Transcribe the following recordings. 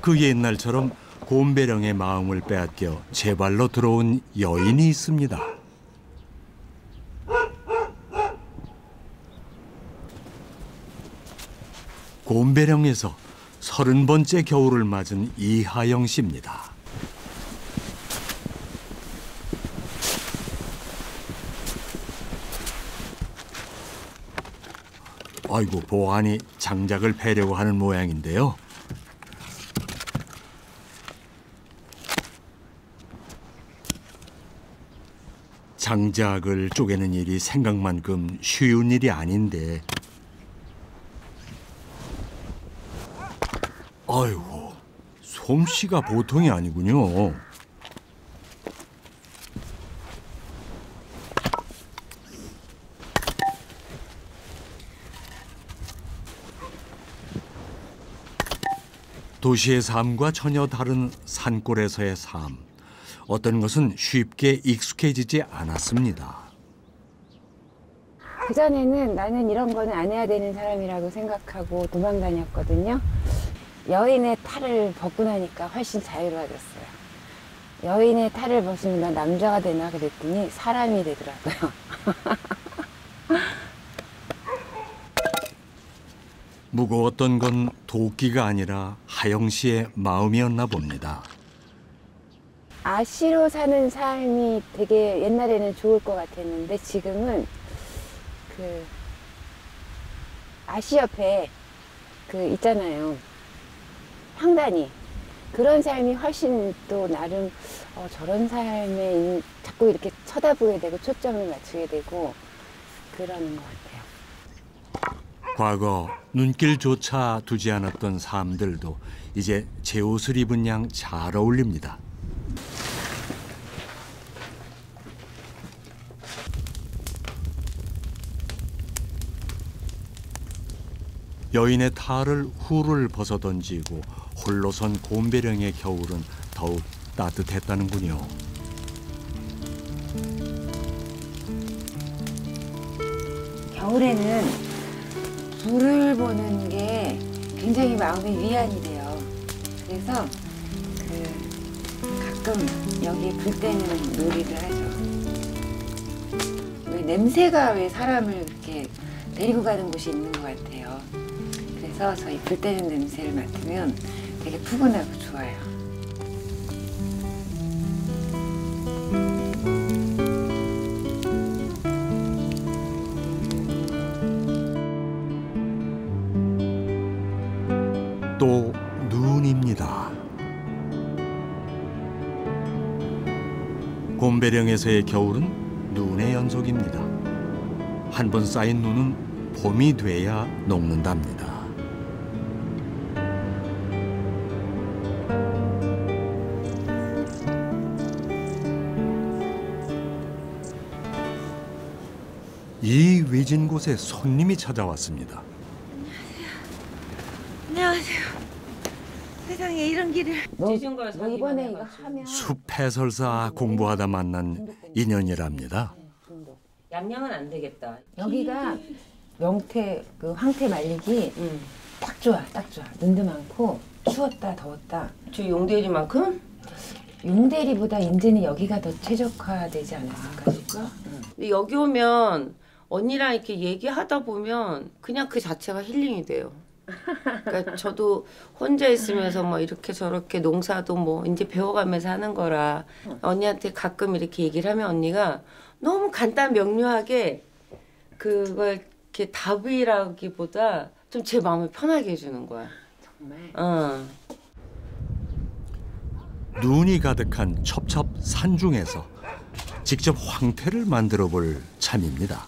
그 옛날처럼 곰배령의 마음을 빼앗겨 제 발로 들어온 여인이 있습니다. 곰배령에서 30번째 겨울을 맞은 이하영 씨입니다. 아이고, 보안이 장작을 패려고 하는 모양인데요. 장작을 쪼개는 일이 생각만큼 쉬운 일이 아닌데, 아이고, 솜씨가 보통이 아니군요. 도시의 삶과 전혀 다른 산골에서의 삶. 어떤 것은 쉽게 익숙해지지 않았습니다. 그전에는 나는 이런 거는 안 해야 되는 사람이라고 생각하고 도망 다녔거든요. 여인의 탈을 벗고 나니까 훨씬 자유로워졌어요. 여인의 탈을 벗으면 나 남자가 되나 그랬더니 사람이 되더라고요. 무거웠던 건 도끼가 아니라 하영 씨의 마음이었나 봅니다. 아시로 사는 삶이 되게 옛날에는 좋을 것 같았는데 지금은 그 아시 옆에 그 있잖아요. 황단이. 그런 삶이 훨씬 또 나름 저런 삶에 자꾸 이렇게 쳐다보게 되고 초점을 맞추게 되고 그러는 것 같아요. 과거 눈길조차 두지 않았던 삶들도 이제 제 옷을 입은 양 잘 어울립니다. 여인의 탈을 훌훌 벗어던지고 홀로 선 곰배령의 겨울은 더욱 따뜻했다는군요. 겨울에는 불을 보는 게 굉장히 마음의 위안이 돼요. 그래서 가끔 여기 불 때는 놀이를 하죠. 왜 냄새가 왜 사람을 이렇게 데리고 가는 곳이 있는 것 같아요. 그래서 저희 불 때는 냄새를 맡으면 되게 푸근하고 좋아요. 또 눈입니다. 곰배령에서의 겨울은 눈의 연속입니다. 한 번 쌓인 눈은 봄이 돼야 녹는답니다. 이 외진 곳에 손님이 찾아왔습니다. 안녕하세요. 세상에 이런 길을. 너 이번에 이거 하면 숲 해설사 공부하다 만난 인연이랍니다. 양양은 안 되겠다. 여기가 명태 그 황태 말리기 딱 좋아, 딱 좋아. 눈도 많고 추웠다 더웠다. 저 용대리만큼? 용대리보다 이제는 여기가 더 최적화되지 않았을까 싶어. 근데 여기 오면 언니랑 이렇게 얘기하다 보면 그냥 그 자체가 힐링이 돼요. 그러니까 저도 혼자 있으면서 뭐 이렇게 저렇게 농사도 뭐 이제 배워가면서 하는 거라 언니한테 가끔 이렇게 얘기를 하면 언니가 너무 간단 명료하게 그걸 이렇게 답이라기보다 좀 제 마음을 편하게 해주는 거야. 정말. 눈이 가득한 첩첩 산중에서 직접 황태를 만들어 볼 참입니다.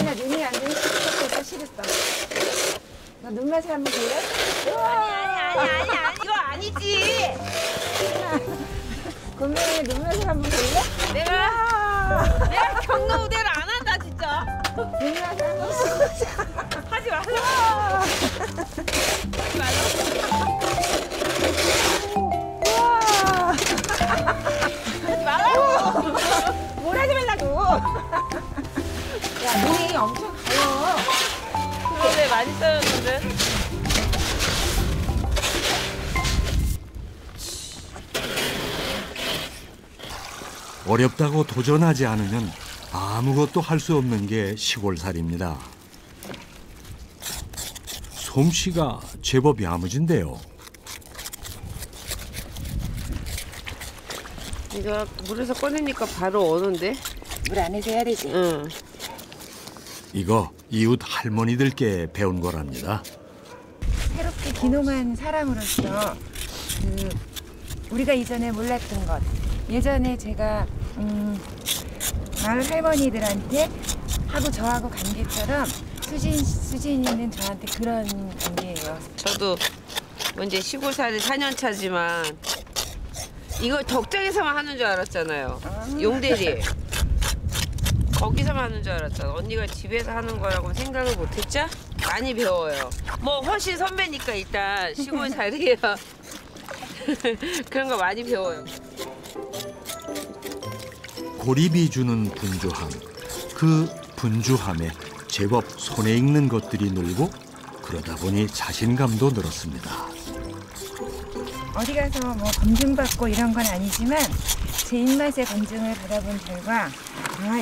야, 눈이 안 되면 시켰어, 싫었어. 너 눈맛을 한번 볼래? 아니 이거 아니지. 그러면 눈맛을 한번 볼래? 내가 경로 우대를 안 한다 진짜. 눈맛을 한번 보자. 하지 말라고. 하지 말라고. 우와. 하지 말라고. 뭘 하지 말라고. 야, 눈이 엄청 가요. 그런데 많이 쌓였는데? 어렵다고 도전하지 않으면 아무것도 할 수 없는 게 시골살입니다. 솜씨가 제법 야무진데요. 이거 물에서 꺼내니까 바로 오는데? 물 안에서 해야 되지. 응. 이거 이웃 할머니들께 배운 거랍니다. 새롭게 귀농한 사람으로서 우리가 이전에 몰랐던 것. 예전에 제가 마을 할머니들한테 하고 저하고 관계처럼 수진이는 저한테 그런 관계예요. 저도 이제 시골살이 4년 차지만 이걸 덕장에서만 하는 줄 알았잖아요. 용대리. 거기서만 하는 줄 알았잖아. 언니가 집에서 하는 거라고 생각을 못했죠? 많이 배워요. 뭐 훨씬 선배니까 일단 시골살이에요. 그런 거 많이 배워요. 고립이 주는 분주함. 그 분주함에 제법 손에 익는 것들이 늘고 그러다 보니 자신감도 늘었습니다. 어디 가서 뭐 검증받고 이런 건 아니지만 제 입맛에 검증을 받아본 결과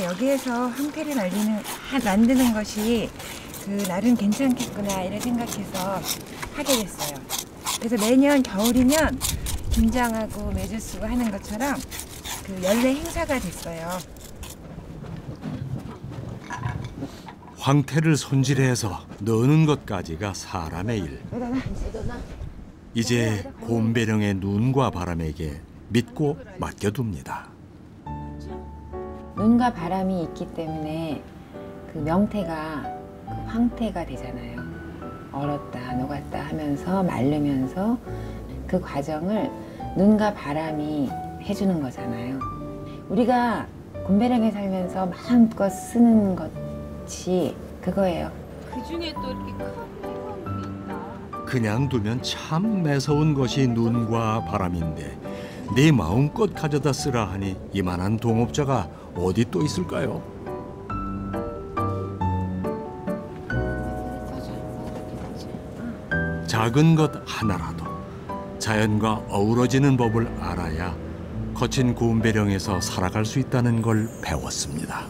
여기에서 황태를 만드는 것이 나름 괜찮겠구나 이런 생각해서 하게 됐어요. 그래서 매년 겨울이면 김장하고 매주 쓰고 하는 것처럼 연례 행사가 됐어요. 황태를 손질해서 넣는 것까지가 사람의 일. 이제 곰배령의 눈과 바람에게 믿고 맡겨둡니다. 눈과 바람이 있기 때문에 그 명태가 황태가 되잖아요. 얼었다 녹았다 하면서 마르면서 그 과정을 눈과 바람이 해주는 거잖아요. 우리가 곰배령에 살면서 마음껏 쓰는 것이 그거예요. 그중에 또 이렇게 큰 물건들이 있다. 그냥 두면 참 매서운 것이 눈과 바람인데 내 마음껏 가져다 쓰라 하니 이만한 동업자가 어디 또 있을까요? 작은 것 하나라도 자연과 어우러지는 법을 알아야 거친 곰배령에서 살아갈 수 있다는 걸 배웠습니다.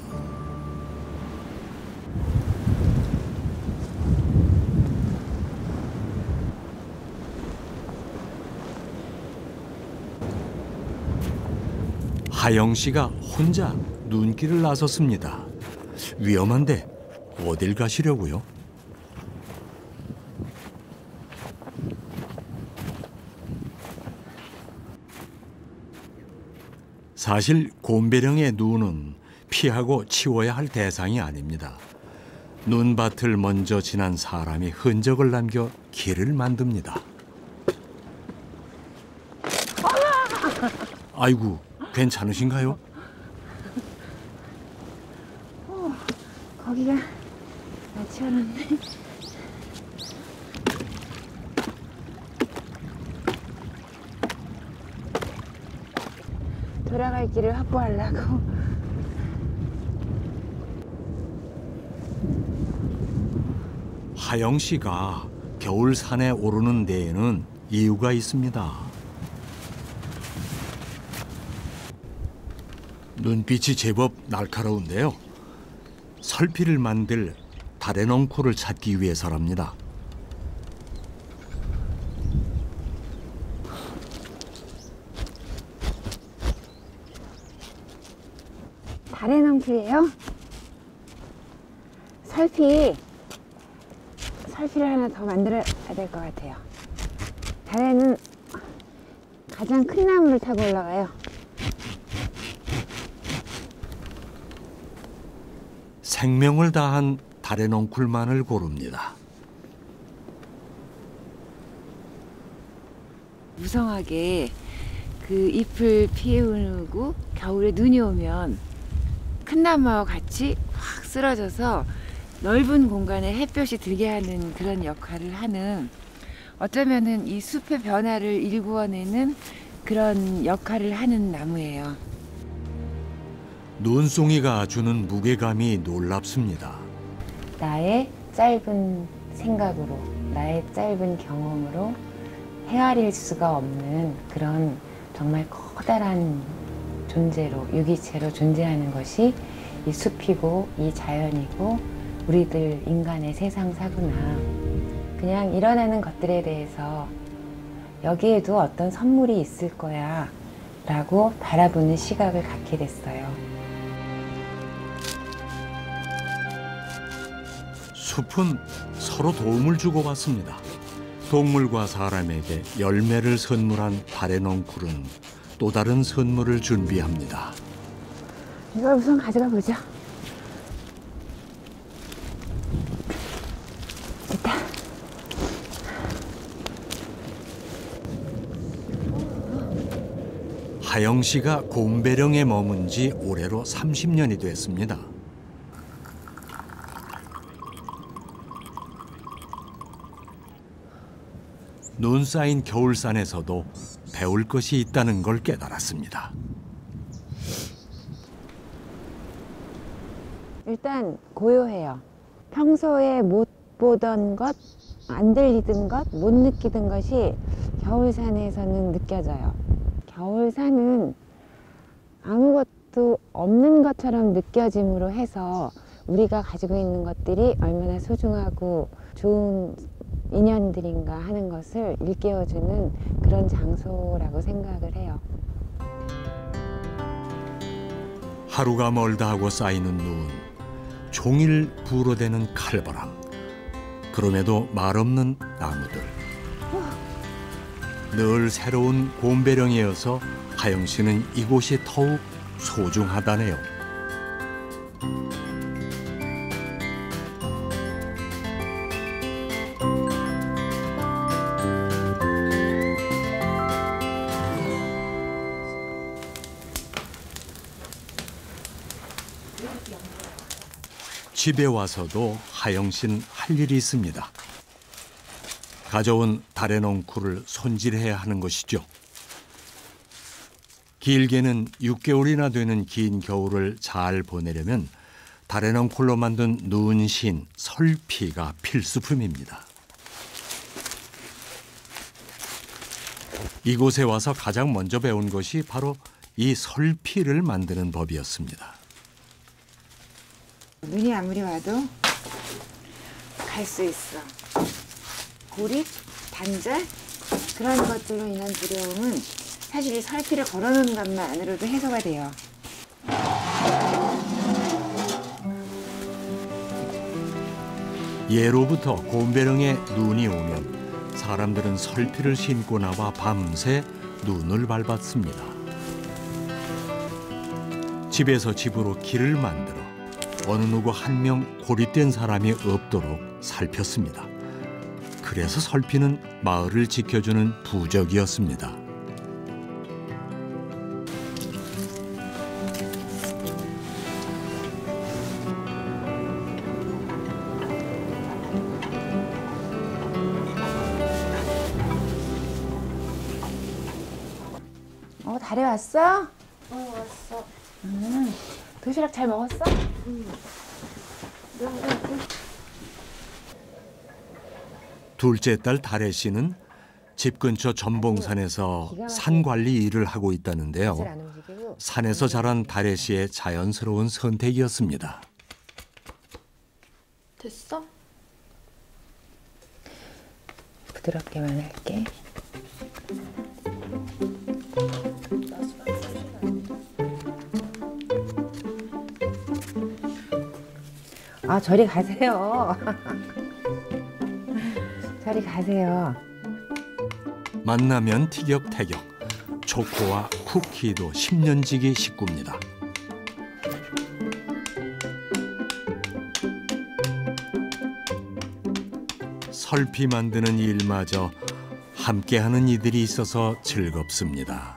하영 씨가 혼자 눈길을 나섰습니다. 위험한데 어딜 가시려고요? 사실 곰배령의 눈은 피하고 치워야 할 대상이 아닙니다. 눈밭을 먼저 지난 사람이 흔적을 남겨 길을 만듭니다. 아이고, 괜찮으신가요? 거기가 치웠는데. 돌아갈 길을 확보하려고. 하영 씨가 겨울 산에 오르는 데에는 이유가 있습니다. 눈빛이 제법 날카로운데요. 설피를 만들 달의 넝쿨을 찾기 위해서랍니다. 달의 넝쿨이에요? 설피를 하나 더 만들어야 될 것 같아요. 달에는 가장 큰 나무를 타고 올라가요. 생명을 다한 달의 넝쿨만을 고릅니다. 무성하게 그 잎을 피우고 겨울에 눈이 오면 큰 나무와 같이 확 쓰러져서 넓은 공간에 햇볕이 들게 하는 그런 역할을 하는, 어쩌면은 이 숲의 변화를 일구어내는 그런 역할을 하는 나무예요. 눈송이가 주는 무게감이 놀랍습니다. 나의 짧은 생각으로, 나의 짧은 경험으로 헤아릴 수가 없는 그런 정말 커다란 존재로, 유기체로 존재하는 것이 이 숲이고 이 자연이고 우리들 인간의 세상사구나. 그냥 일어나는 것들에 대해서 여기에도 어떤 선물이 있을 거야 라고 바라보는 시각을 갖게 됐어요. 숲은 서로 도움을 주고받습니다. 동물과 사람에게 열매를 선물한 달의 넝쿨은 또 다른 선물을 준비합니다. 이걸 우선 가져가 보자. 됐다. 하영 씨가 곰배령에 머문 지 올해로 30년이 됐습니다. 눈 쌓인 겨울산에서도 배울 것이 있다는 걸 깨달았습니다. 일단 고요해요. 평소에 못 보던 것, 안 들리던 것, 못 느끼던 것이 겨울산에서는 느껴져요. 겨울산은 아무것도 없는 것처럼 느껴짐으로 해서 우리가 가지고 있는 것들이 얼마나 소중하고 좋은 인연들인가 하는 것을 일깨워주는 그런 장소라고 생각을 해요. 하루가 멀다 하고 쌓이는 눈, 종일 불어대는 칼바람, 그럼에도 말없는 나무들. 늘 새로운 곰배령이어서 하영 씨는 이곳이 더욱 소중하다네요. 집에 와서도 하영 씨는 할 일이 있습니다. 가져온 달의 넝쿨을 손질해야 하는 것이죠. 길게는 6개월이나 되는 긴 겨울을 잘 보내려면 달의 넝쿨로 만든 눈신, 설피가 필수품입니다. 이곳에 와서 가장 먼저 배운 것이 바로 이 설피를 만드는 법이었습니다. 눈이 아무리 와도 갈 수 있어. 고립, 단절 그런 것들로 인한 두려움은 사실 이 설피를 걸어놓은 것만으로도 해소가 돼요. 예로부터 곰배령에 눈이 오면 사람들은 설피를 신고 나와 밤새 눈을 밟았습니다. 집에서 집으로 길을 만들어 어느 누구 한 명 고립된 사람이 없도록 살폈습니다. 그래서 설피는 마을을 지켜주는 부적이었습니다. 달에 왔어? 왔어. 도시락 잘 먹었어? 둘째 딸 다래 씨는 집 근처 전봉산에서 산 관리 일을 하고 있다는데요. 산에서 자란 다래 씨의 자연스러운 선택이었습니다. 됐어? 부드럽게만 할게. 아, 저리 가세요. 저리 가세요. 만나면 티격태격, 초코와 쿠키도 10년지기 식구입니다. 설피 만드는 일마저 함께하는 이들이 있어서 즐겁습니다.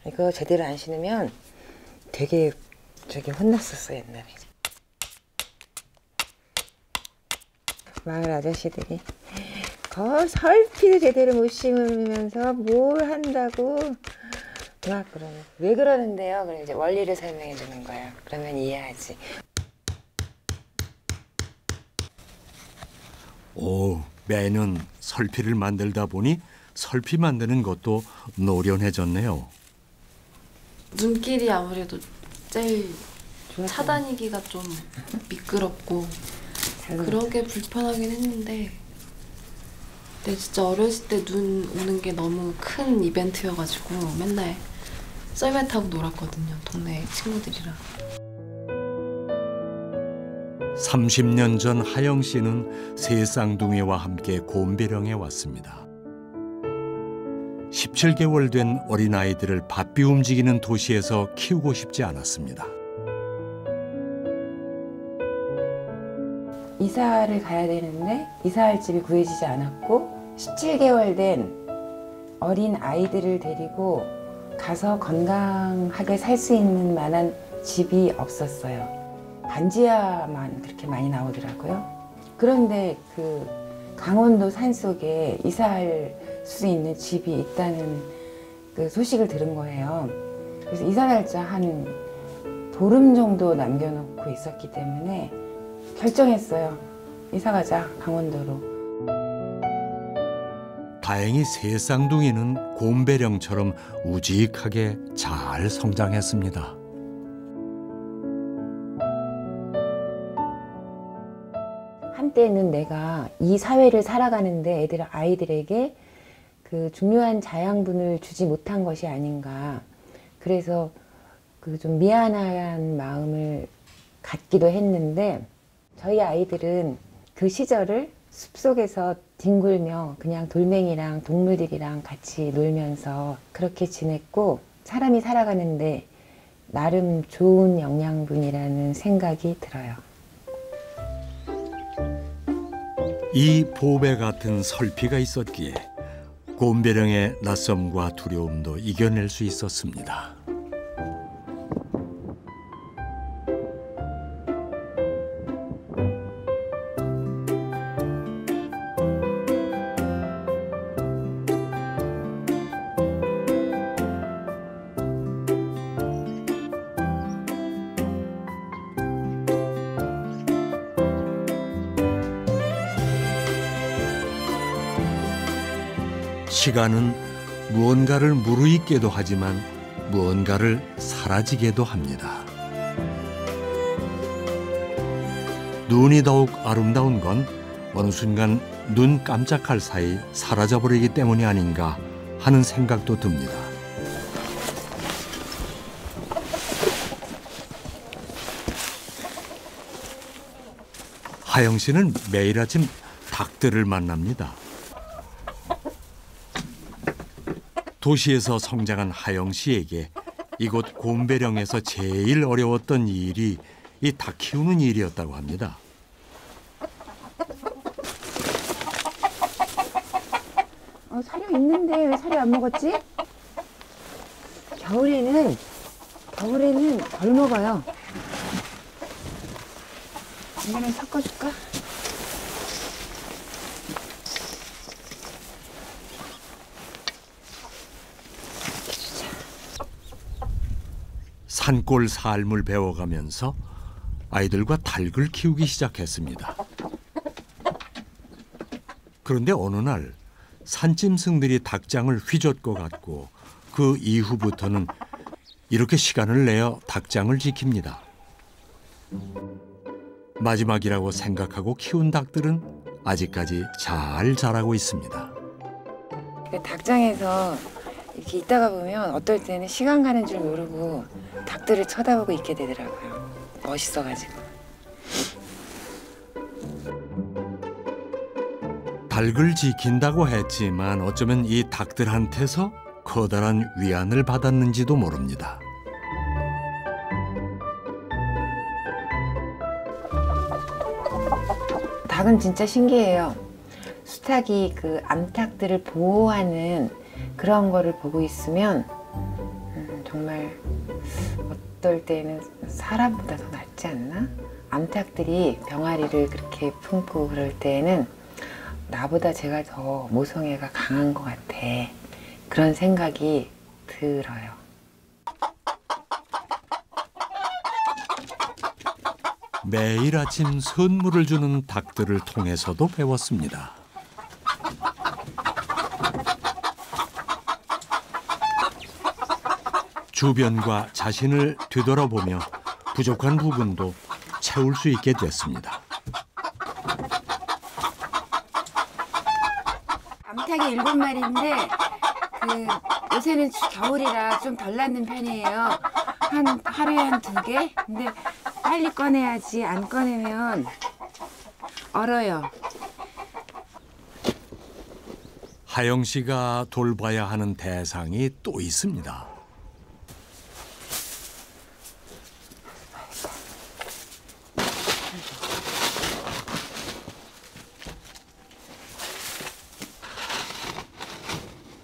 이거 제대로 안 신으면 되게 혼났었어 옛날에. 마을 아저씨들이 설피를 제대로 못 심으면서 뭘 한다고 그러네. 왜 그러는데요? 그래 이제 원리를 설명해 주는 거야. 그러면 이해하지. 오, 매년 설피를 만들다 보니 설피 만드는 것도 노련해졌네요. 눈길이 아무래도 제일 차다니기가 좀 미끄럽고 그런 게 불편하긴 했는데 근데 진짜 어렸을 때 눈 오는 게 너무 큰 이벤트여가지고 맨날 썰매 타고 놀았거든요. 동네 친구들이랑. 30년 전 하영 씨는 세 쌍둥이와 함께 곰배령에 왔습니다. 17개월 된 어린아이들을 바삐 움직이는 도시에서 키우고 싶지 않았습니다. 이사를 가야 되는데 이사할 집이 구해지지 않았고 17개월 된 어린 아이들을 데리고 가서 건강하게 살 수 있는 만한 집이 없었어요. 반지하만 그렇게 많이 나오더라고요. 그런데 그 강원도 산속에 이사할 수 있는 집이 있다는 그 소식을 들은 거예요. 그래서 이사 날짜 한 보름 정도 남겨놓고 있었기 때문에 결정했어요. 이사 가자, 강원도로. 다행히 세 쌍둥이는 곰배령처럼 우직하게 잘 성장했습니다. 한때는 내가 이 사회를 살아가는데 아이들에게 그 중요한 자양분을 주지 못한 것이 아닌가. 그래서 그 좀 미안한 마음을 갖기도 했는데 저희 아이들은 그 시절을 숲속에서 뒹굴며 그냥 돌멩이랑 동물들이랑 같이 놀면서 그렇게 지냈고 사람이 살아가는데 나름 좋은 영양분이라는 생각이 들어요. 이 보배 같은 설피가 있었기에 곰배령의 낯섦과 두려움도 이겨낼 수 있었습니다. 시간은 무언가를 무르익게도 하지만 무언가를 사라지게도 합니다. 눈이 더욱 아름다운 건 어느 순간 눈 깜짝할 사이 사라져버리기 때문이 아닌가 하는 생각도 듭니다. 하영 씨는 매일 아침 닭들을 만납니다. 도시에서 성장한 하영 씨에게 이곳 곰배령에서 제일 어려웠던 일이 이 닭 키우는 일이었다고 합니다. 사료 있는데 왜 사료 안 먹었지? 겨울에는 덜 먹어요. 이거는 섞어줄까? 산골 삶을 배워가면서 아이들과 닭을 키우기 시작했습니다. 그런데 어느 날 산짐승들이 닭장을 휘젓고 갔고 그 이후부터는 이렇게 시간을 내어 닭장을 지킵니다. 마지막이라고 생각하고 키운 닭들은 아직까지 잘 자라고 있습니다. 닭장에서 이렇게 있다가 보면 어떨 때는 시간 가는 줄 모르고 닭들을 쳐다보고 있게 되더라고요. 멋있어가지고. 닭을 지킨다고 했지만 어쩌면 이 닭들한테서 커다란 위안을 받았는지도 모릅니다. 닭은 진짜 신기해요. 수탉이 그 암탉들을 보호하는 그런 거를 보고 있으면 정말 어떨 때는 사람보다 더 낫지 않나? 암탉들이 병아리를 그렇게 품고 그럴 때는 나보다 제가 더 모성애가 강한 것 같아. 그런 생각이 들어요. 매일 아침 선물을 주는 닭들을 통해서도 배웠습니다. 주변과 자신을 되돌아보며 부족한 부분도 채울 수 있게 됐습니다. 암탉이 7마리인데 요새는 겨울이라 좀 덜 낳는 편이에요. 하루에 한 2개? 근데 빨리 꺼내야지. 안 꺼내면 얼어요. 하영 씨가 돌봐야 하는 대상이 또 있습니다.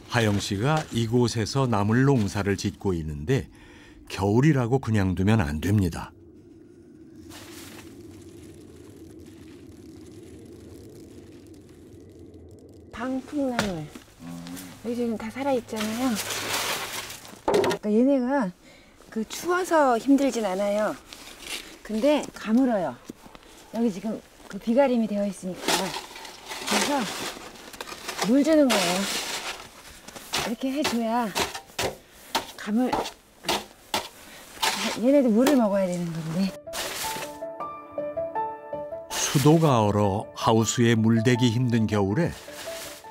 하영 씨가 이곳에서 나물 농사를 짓고 있는데 겨울이라고 그냥 두면 안 됩니다. 방풍나물. 여기 지금 다 살아있잖아요. 아까 얘네가 추워서 힘들진 않아요. 근데 가물어요. 여기 지금 비가림이 되어 있으니까. 그래서 물 주는 거예요. 이렇게 해줘야 얘네도 물을 먹어야 되는 건데. 수도가 얼어 하우스에 물대기 힘든 겨울에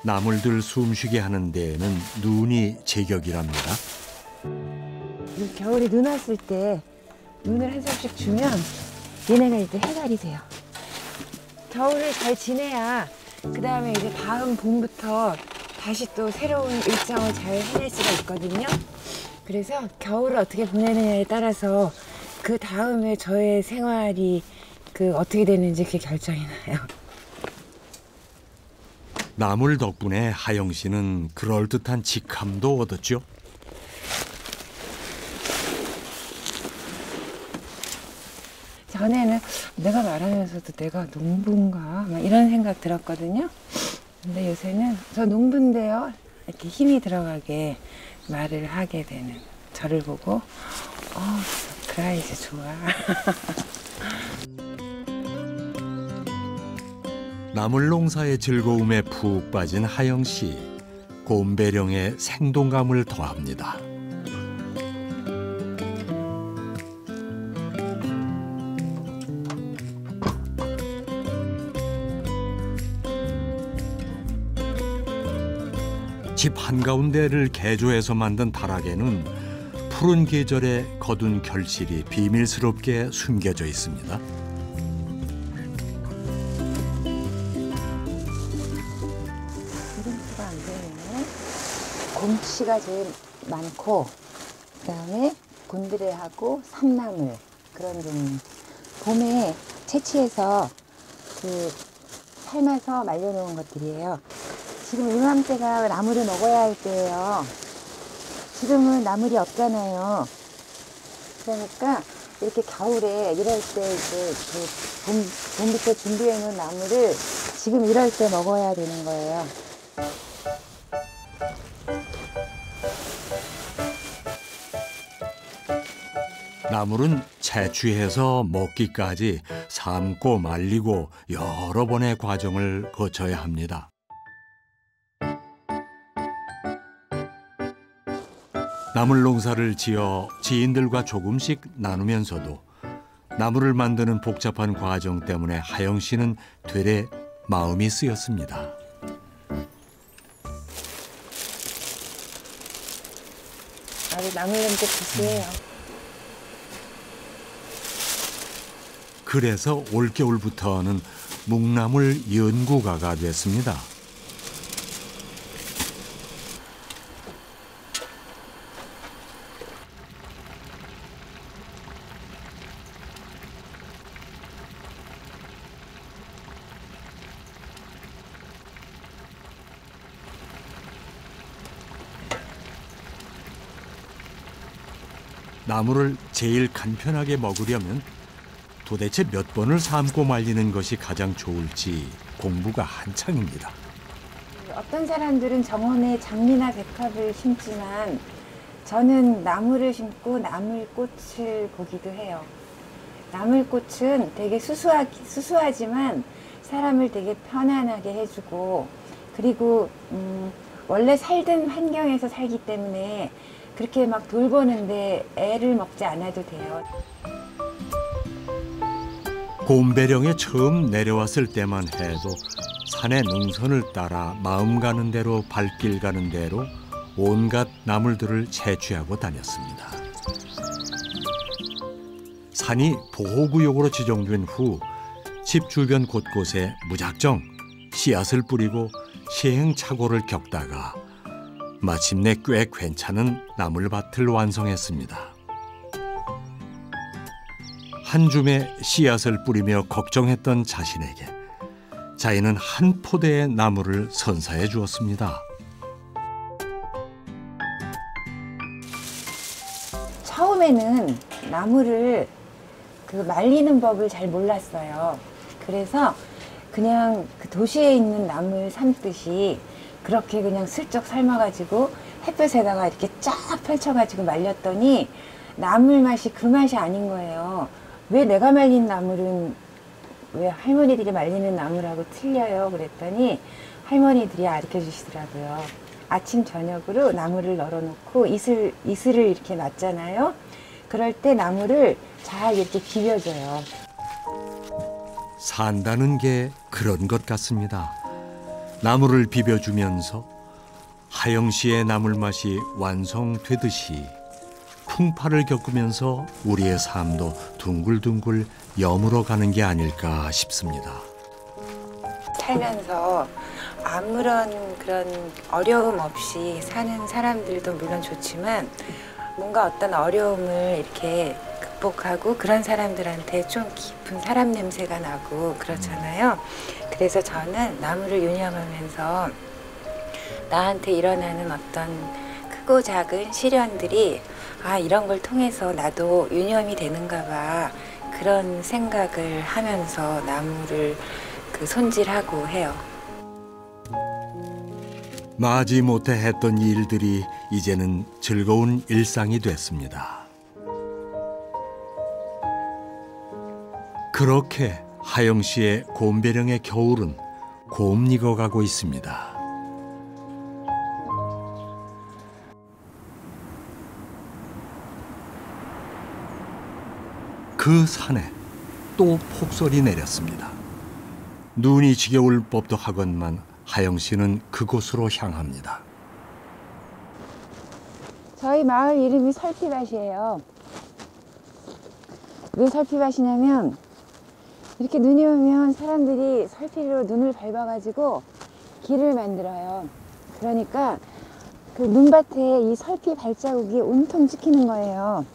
나물들 숨쉬게 하는 데에는 눈이 제격이랍니다. 겨울에 눈 왔을 때 눈을 한 삽씩 주면 얘네가 이제 해갈이 돼요. 겨울을 잘 지내야 그 다음에 이제 다음 봄부터 다시 또 새로운 일정을 잘 해낼 수가 있거든요. 그래서 겨울을 어떻게 보내느냐에 따라서 그 다음에 저의 생활이 어떻게 되는지 그게 결정이 나요. 나물 덕분에 하영 씨는 그럴듯한 직함도 얻었죠. 전에는 내가 말하면서도 내가 농부인가 막 이런 생각 들었거든요. 근데 요새는 저 농부인데요 이렇게 힘이 들어가게 말을 하게 되는 저를 보고 그래 이제 좋아. 나물 농사의 즐거움에 푹 빠진 하영 씨. 곰배령의 생동감을 더합니다. 집 한가운데를 개조해서 만든 다락에는 푸른 계절의 거둔 결실이 비밀스럽게 숨겨져 있습니다. 기름기가 안 되네. 곰치가 제일 많고 그다음에 곤드레하고 산나물 그런 종류. 봄에 채취해서 삶아서 말려놓은 것들이에요. 지금 이맘때가 나물을 먹어야 할 때예요. 지금은 나물이 없잖아요. 그러니까 이렇게 겨울에 이럴 때 이제 봄부터 준비해 놓은 나물을 지금 이럴 때 먹어야 되는 거예요. 나물은 채취해서 먹기까지 삶고 말리고 여러 번의 과정을 거쳐야 합니다. 나물 농사를 지어 지인들과 조금씩 나누면서도 나물을 만드는 복잡한 과정 때문에 하영 씨는 되레 마음이 쓰였습니다. 아주 나물 냄새 구수해요. 그래서 올겨울부터는 묵나물 연구가가 됐습니다. 나물을 제일 간편하게 먹으려면 도대체 몇 번을 삶고 말리는 것이 가장 좋을지 공부가 한창입니다. 어떤 사람들은 정원에 장미나 백합을 심지만 저는 나물을 심고 나물꽃을 보기도 해요. 나물꽃은 되게 수수하지만 사람을 되게 편안하게 해주고, 그리고 원래 살던 환경에서 살기 때문에 그렇게 막 돌보는데 애를 먹지 않아도 돼요. 곰배령에 처음 내려왔을 때만 해도 산의 능선을 따라 마음 가는 대로 발길 가는 대로 온갖 나물들을 채취하고 다녔습니다. 산이 보호구역으로 지정된 후 집 주변 곳곳에 무작정 씨앗을 뿌리고 시행착오를 겪다가 마침내 꽤 괜찮은 나물밭을 완성했습니다. 한 줌의 씨앗을 뿌리며 걱정했던 자신에게 자인은 한 포대의 나물을 선사해 주었습니다. 처음에는 나물을 말리는 법을 잘 몰랐어요. 그래서 그냥 그 도시에 있는 나물 삶듯이 그렇게 그냥 슬쩍 삶아가지고 햇볕에다가 이렇게 쫙 펼쳐가지고 말렸더니 나물 맛이 그 맛이 아닌 거예요. 왜 내가 말린 나물은 왜 할머니들이 말리는 나물하고 틀려요? 그랬더니 할머니들이 가르쳐 주시더라고요. 아침 저녁으로 나물을 널어놓고 이슬을 이렇게 놨잖아요. 그럴 때 나물을 잘 이렇게 비벼줘요. 산다는 게 그런 것 같습니다. 나물을 비벼주면서 하영 씨의 나물 맛이 완성되듯이 풍파를 겪으면서 우리의 삶도 둥글둥글 여물어가는 게 아닐까 싶습니다. 살면서 아무런 그런 어려움 없이 사는 사람들도 물론 좋지만 뭔가 어떤 어려움을 이렇게 극복하고 그런 사람들한테 좀 깊은 사람 냄새가 나고 그렇잖아요. 그래서 저는 나물을 유념하면서 나한테 일어나는 어떤 크고 작은 시련들이 이런 걸 통해서 나도 유념이 되는가 봐, 그런 생각을 하면서 나물을 손질하고 해요. 마지못해 했던 일들이 이제는 즐거운 일상이 됐습니다. 그렇게 하영 씨의 곰배령의 겨울은 곰 익어가고 있습니다. 그 산에 또 폭설이 내렸습니다. 눈이 지겨울 법도 하건만 하영 씨는 그곳으로 향합니다. 저희 마을 이름이 설피밭이에요. 왜 설피밭이냐면 이렇게 눈이 오면 사람들이 설피로 눈을 밟아가지고 길을 만들어요. 그러니까 그 눈밭에 이 설피 발자국이 온통 찍히는 거예요.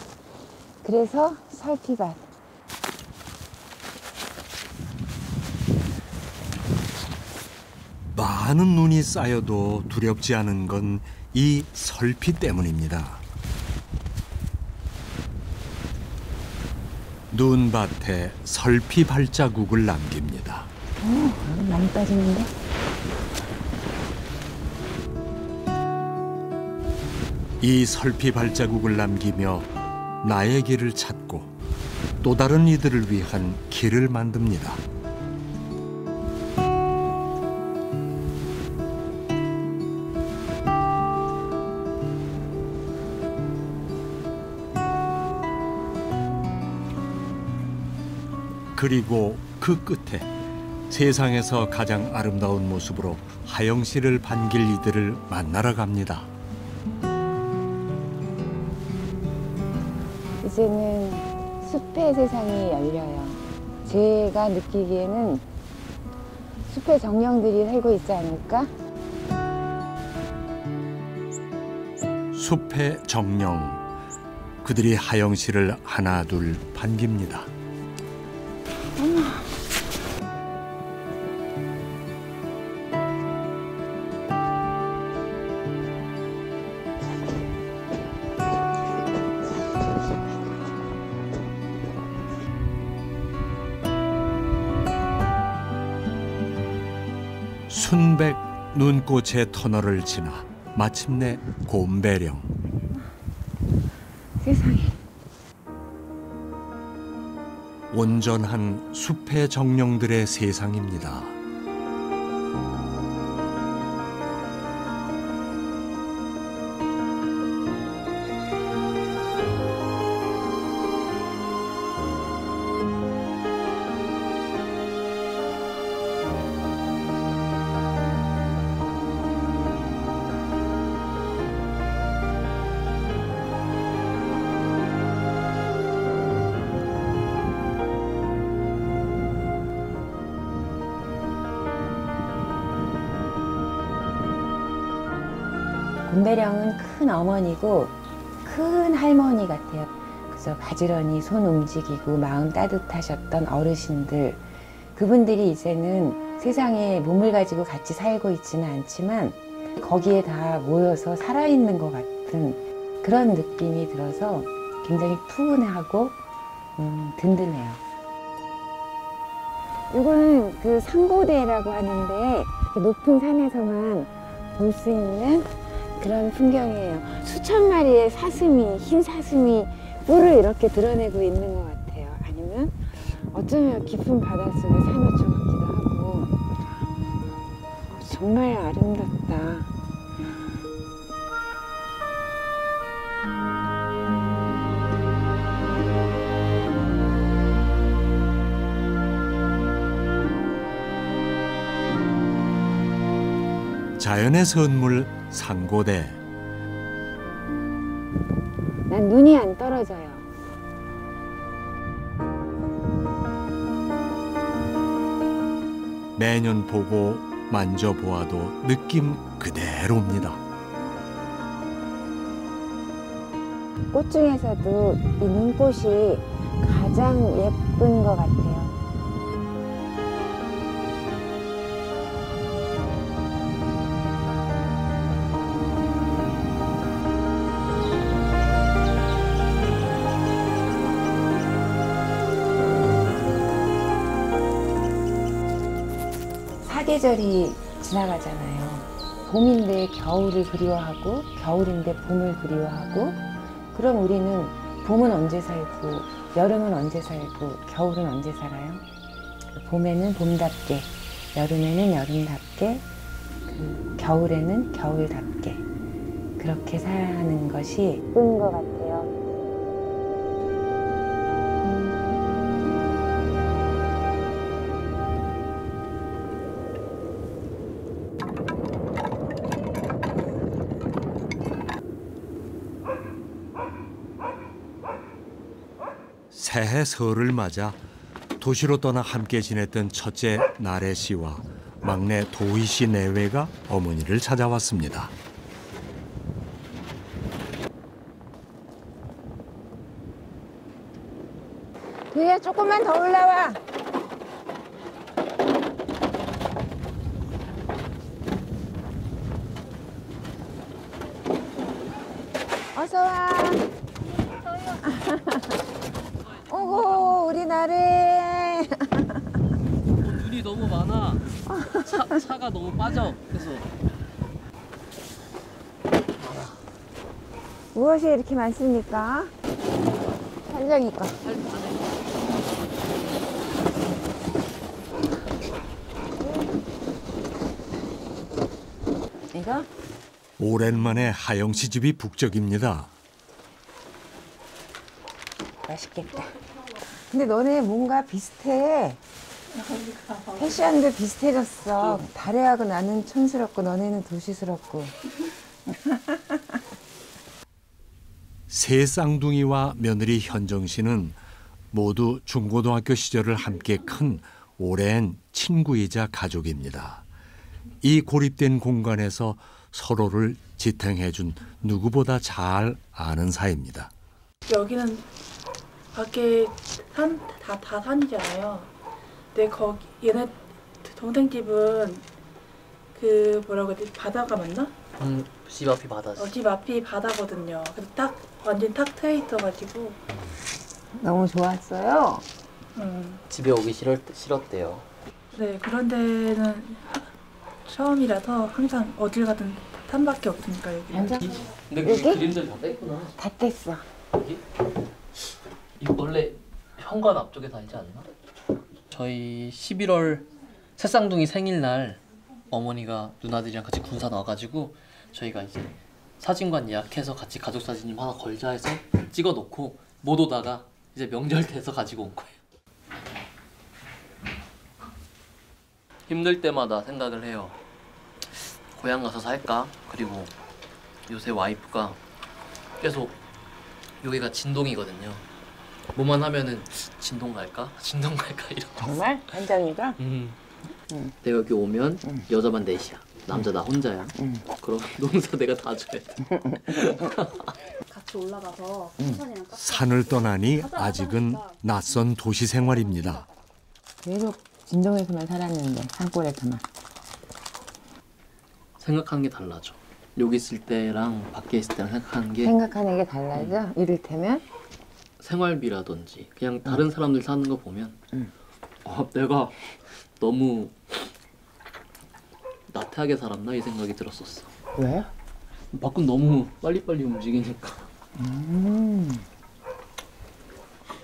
그래서 설피밭. 많은 눈이 쌓여도 두렵지 않은 건 이 설피 때문입니다. 눈밭에 설피 발자국을 남깁니다. 많이 빠지는데? 이 설피 발자국을 남기며 나의 길을 찾고 또 다른 이들을 위한 길을 만듭니다. 그리고 그 끝에 세상에서 가장 아름다운 모습으로 하영 씨를 반길 이들을 만나러 갑니다. 이제는 숲의 세상이 열려요. 제가 느끼기에는 숲의 정령들이 살고 있지 않을까? 숲의 정령, 그들이 하영 씨를 하나 둘 반깁니다. 순백 눈꽃의 터널을 지나 마침내 곰배령. 세상에. 온전한 숲의 정령들의 세상입니다. 곰배령은 큰 어머니고 큰 할머니 같아요. 그래서 바지런히 손 움직이고 마음 따뜻하셨던 어르신들, 그분들이 이제는 세상에 몸을 가지고 같이 살고 있지는 않지만 거기에 다 모여서 살아있는 것 같은 그런 느낌이 들어서 굉장히 푸근하고 든든해요. 이거는 그 상고대라고 하는데 높은 산에서만 볼 수 있는 그런 풍경이에요. 수천 마리의 사슴이, 흰 사슴이 뿔을 이렇게 드러내고 있는 것 같아요. 아니면 어쩌면 깊은 바닷속의 산호초 같기도 하고. 정말 아름답다. 자연의 선물 상고대. 난 눈이 안 떨어져요. 매년 보고 만져보아도 느낌 그대로입니다. 꽃 중에서도 이 눈꽃이 가장 예쁜 것 같아요. 사계절이 지나가잖아요. 봄인데 겨울을 그리워하고 겨울인데 봄을 그리워하고, 그럼 우리는 봄은 언제 살고 여름은 언제 살고 겨울은 언제 살아요? 봄에는 봄답게, 여름에는 여름답게, 겨울에는 겨울답게 그렇게 사는 것이 예쁜 것 같아요. 새해 설을 맞아 도시로 떠나 함께 지냈던 첫째 나래 씨와 막내 도희 씨 내외가 어머니를 찾아왔습니다. 도희야, 조금만 더 올라와. 어서 와. 오고, 우리 나래. 눈이 너무 많아. 차가 너무 빠져. 그래서 무엇이 이렇게 많습니까? 산정이니까. 이거? 오랜만에 하영 씨 집이 북적입니다. 맛있겠다. 근데 너네 뭔가 비슷해. 패션도 비슷해졌어. 다래하고 나는 촌스럽고 너네는 도시스럽고. 세 쌍둥이와 며느리 현정 씨는 모두 중고등학교 시절을 함께 큰 오랜 친구이자 가족입니다. 이 고립된 공간에서 서로를 지탱해준 누구보다 잘 아는 사이입니다. 여기는 밖에 다 산이잖아요. 근데 얘네 동생 집은 그 뭐라고 해야 되지? 바다가 맞나? 집 앞이 바다지. 집 앞이 바다거든요. 그래서 완전 탁 트여 있어가지고 너무 좋았어요. 집에 오기 싫었대요. 네, 그런 데는 처음이라서 항상 어딜 가든 산밖에 없으니까 여기. 앉아. 근데 여기? 그림들 다 뺐구나. 다 뗐어. 여기? 이거 원래 현관 앞쪽에 살지 않나? 저희 11월 새쌍둥이 생일날 어머니가 누나들이랑 같이 군산 와가지고 저희가 이제 사진관 예약해서 같이 가족 사진 좀 하나 걸자 해서 찍어놓고 못 오다가 이제 명절 돼서 가지고 온 거예요. 힘들 때마다 생각을 해요. 고향 가서 살까? 그리고 요새 와이프가 계속 여기가 진동이거든요. 뭐만 하면은 진동 갈까? 진동 갈까? 이런. 정말? 현장이가? 내가 여기 오면 여자만 넷이야. 남자 나 혼자야. 그럼 농사 내가 다 줘야 돼. 같이 올라가서 삼촌이랑 산을 떠나니 아직은 낯선 도시 생활입니다. 계속 진동에서만 살았는데 산골에서만. 생각하는 게 달라져. 여기 있을 때랑 밖에 있을 때랑 생각하는 게 달라져? 이를테면? 생활비라든지 그냥 다른 사람들 사는 거 보면 내가 너무 나태하게 살았나 이 생각이 들었었어. 왜? 밖은 너무 빨리빨리 움직이니까.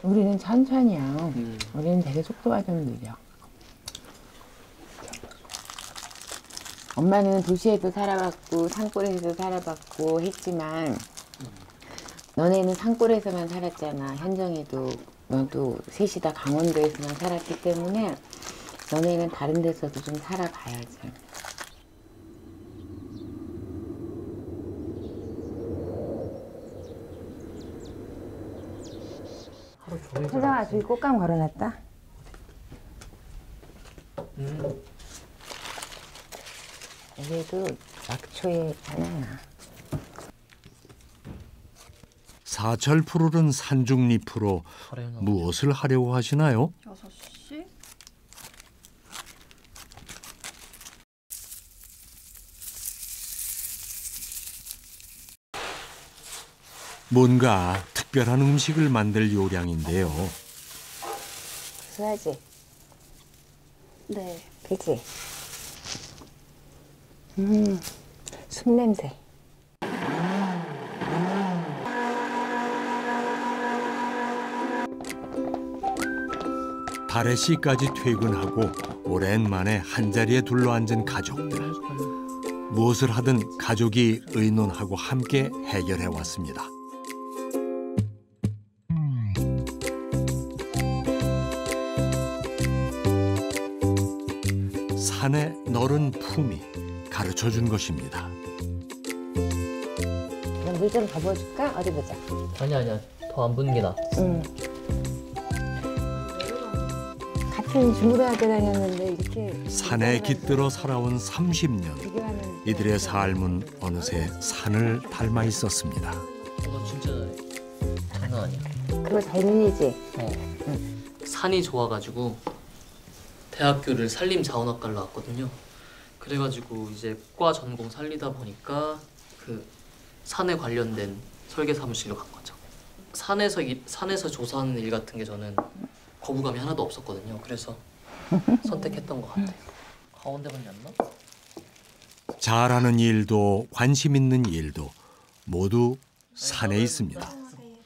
우리는 천천히야. 우리는 되게 속도가 좀 느려. 엄마는 도시에도 살아봤고 산골에서도 살아봤고 했지만 너네는 산골에서만 살았잖아. 현정이도 너도 셋이 다 강원도에서만 살았기 때문에 너네는 다른 데서도 좀 살아봐야지. 현정아, 저기 꽃감 걸어놨다. 여기도 약초에 하나. 사철 푸르른 산중잎으로 무엇을 하려고 하시나요? 6시? 뭔가 특별한 음식을 만들 요량인데요. 수하지? 네. 그치? 숲 냄새. 달혜 씨까지 퇴근하고 오랜만에 한자리에 둘러앉은 가족들. 무엇을 하든 가족이 의논하고 함께 해결해 왔습니다. 산의 너른 품이 가르쳐 준 것입니다. 물 좀 더 부어줄까? 어디 보자. 아니야 더 안 붓는 게 나아. 같은 중고등학교 다녔는데 이렇게 산에 깃들어 살아온 30년. 비교하는 이들의 삶은 어느새 산을 닮아 있었습니다. 너 진짜 장난 아니야. 그거 젊은이지? 산이 좋아가지고 대학교를 산림자원학과를 나왔거든요. 그래가지고 이제 과 전공 살리다 보니까 그 산에 관련된 설계 사무실로 간 거죠. 산에서 조사하는 일 같은 게 저는 거부감이 하나도 없었거든요. 그래서 선택했던 것 같아요. 가운데만 였나? 잘하는 일도 관심 있는 일도 모두 산에 있습니다.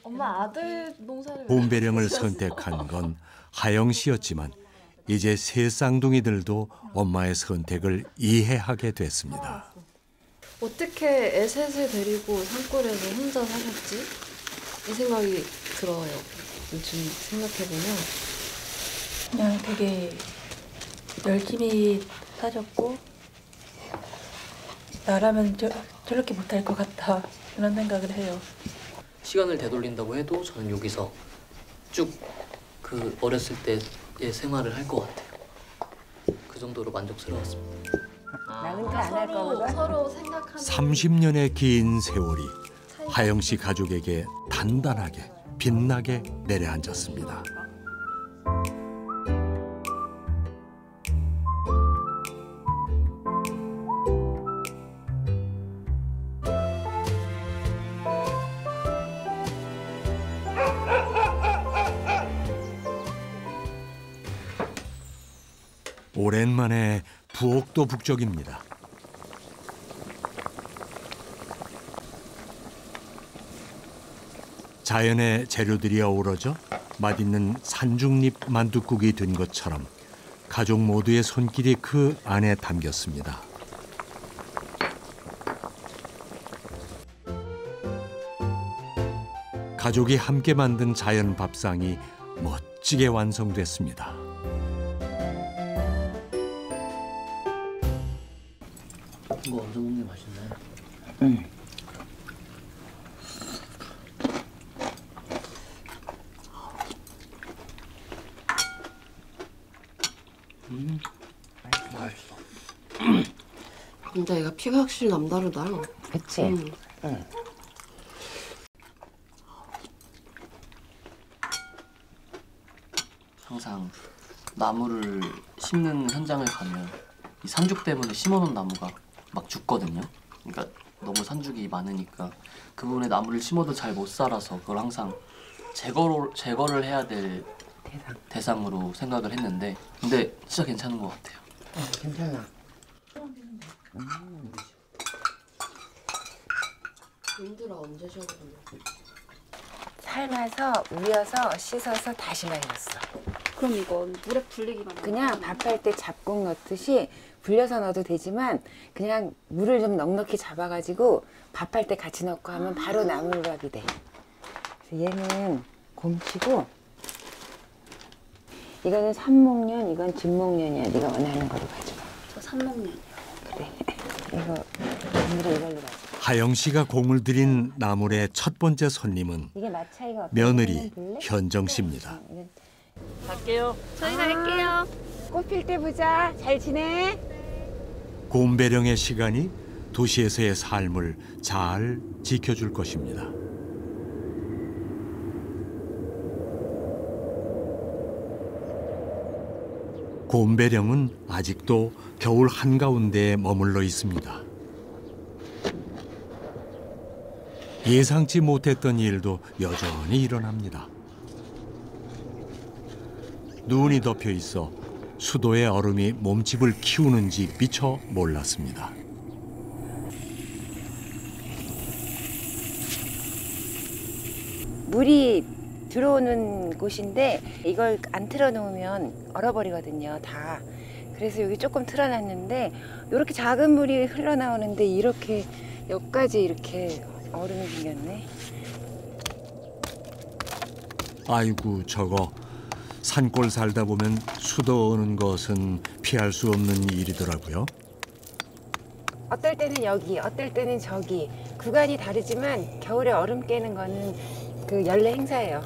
엄마 아들 농사를 봄배령을 선택한 건 하영 씨였지만 이제 새 쌍둥이들도 엄마의 선택을 이해하게 됐습니다. 어떻게 애셋을 데리고 산골에서 혼자 사셨지? 이 생각이 들어요. 요즘 생각해보면 그냥 되게 열심히 사셨고 나라면 저렇게 못할 것 같다 그런 생각을 해요. 시간을 되돌린다고 해도 저는 여기서 쭉 그 어렸을 때의 생활을 할 것 같아요. 그 정도로 만족스러웠습니다. 나는 안 할 거거든. 서로 생각하는 30년의 긴 세월이 하영 씨 가족에게 단단하게 빛나게 내려앉았습니다. 오랜만에 부엌도 북적입니다. 자연의 재료들이 어우러져 맛있는 산중립 만둣국이 된 것처럼 가족 모두의 손길이 그 안에 담겼습니다. 가족이 함께 만든 자연 밥상이 멋지게 완성됐습니다. 이거 얹어 먹는 게 맛있나요? 맛있어. 근데 얘가 피가 확실히 남다르다. 그치? 응. 항상 나무를 심는 현장을 가면 이 산죽 때문에 심어놓은 나무가 막 죽거든요. 그러니까 너무 산죽이 많으니까 그 부분에 나무를 심어도 잘 못 살아서 그걸 항상 제거를 해야 될 대상으로 생각을 했는데 근데 진짜 괜찮은 것 같아요. 괜찮아. 힘들어 언제 쉬어보면. 삶아서 우려서 씻어서 다시 말렸어. 그럼 이건 물에 불리기만 하면 그냥 밥할 때 잡곡 넣듯이 불려서 넣어도 되지만 그냥 물을 좀 넉넉히 잡아가지고 밥할 때 같이 넣고 하면 바로 나물밥이 돼. 그래서 얘는 곰치고 이거는 산목련, 이건 진목련이야. 네가 원하는 거로 가져가. 저 산목련이요. 그래. 이거 오늘은 이걸로 가져가. 하영 씨가 공을 들인 나물의 첫 번째 손님은 이게 맛 차이가 없어. 며느리 현정 씨입니다. 갈게요. 저희 갈게요. 꽃 필 때 보자. 잘 지내? 곰배령의 시간이 도시에서의 삶을 잘 지켜줄 것입니다. 곰배령은 아직도 겨울 한가운데에 머물러 있습니다. 예상치 못했던 일도 여전히 일어납니다. 눈이 덮여 있어 수도의 얼음이 몸집을 키우는지 미처 몰랐습니다. 물이 들어오는 곳인데 이걸 안 틀어놓으면 얼어버리거든요, 다. 그래서 여기 조금 틀어놨는데 이렇게 작은 물이 흘러나오는데 이렇게 여기까지 이렇게 얼음이 생겼네. 아이고 저거 산골 살다 보면 수도 오는 것은 피할 수 없는 일이더라고요. 어떨 때는 여기, 어떨 때는 저기. 구간이 다르지만 겨울에 얼음 깨는 거는 그 연례 행사예요.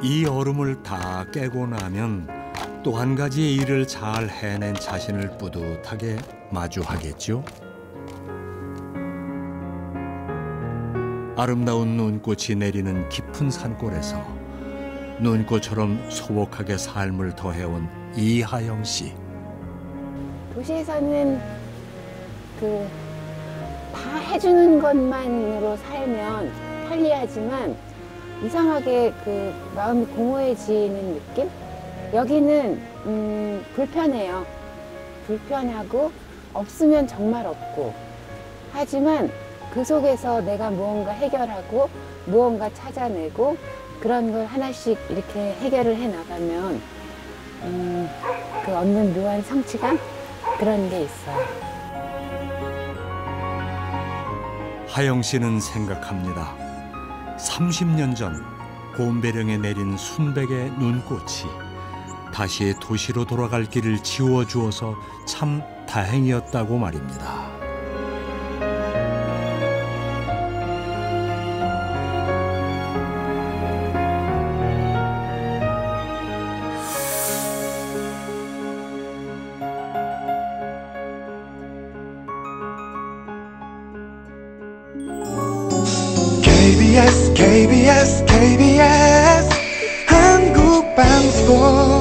이 얼음을 다 깨고 나면 또 한 가지의 일을 잘 해낸 자신을 뿌듯하게 마주하겠죠. 아름다운 눈꽃이 내리는 깊은 산골에서 눈꽃처럼 소복하게 삶을 더해온 이하영 씨. 도시에서는 그 다 해주는 것만으로 살면 편리하지만 이상하게 그 마음이 공허해지는 느낌? 여기는 불편해요. 불편하고 없으면 정말 없고. 하지만 그 속에서 내가 무언가 해결하고 무언가 찾아내고 그런 걸 하나씩 이렇게 해결을 해 나가면 그 얻는 묘한 성취감? 그런 게 있어요. 하영 씨는 생각합니다. 30년 전 곰배령에 내린 순백의 눈꽃이 다시 도시로 돌아갈 길을 지워주어서 참 다행이었다고 말입니다. KBS KBS KBS 한국방송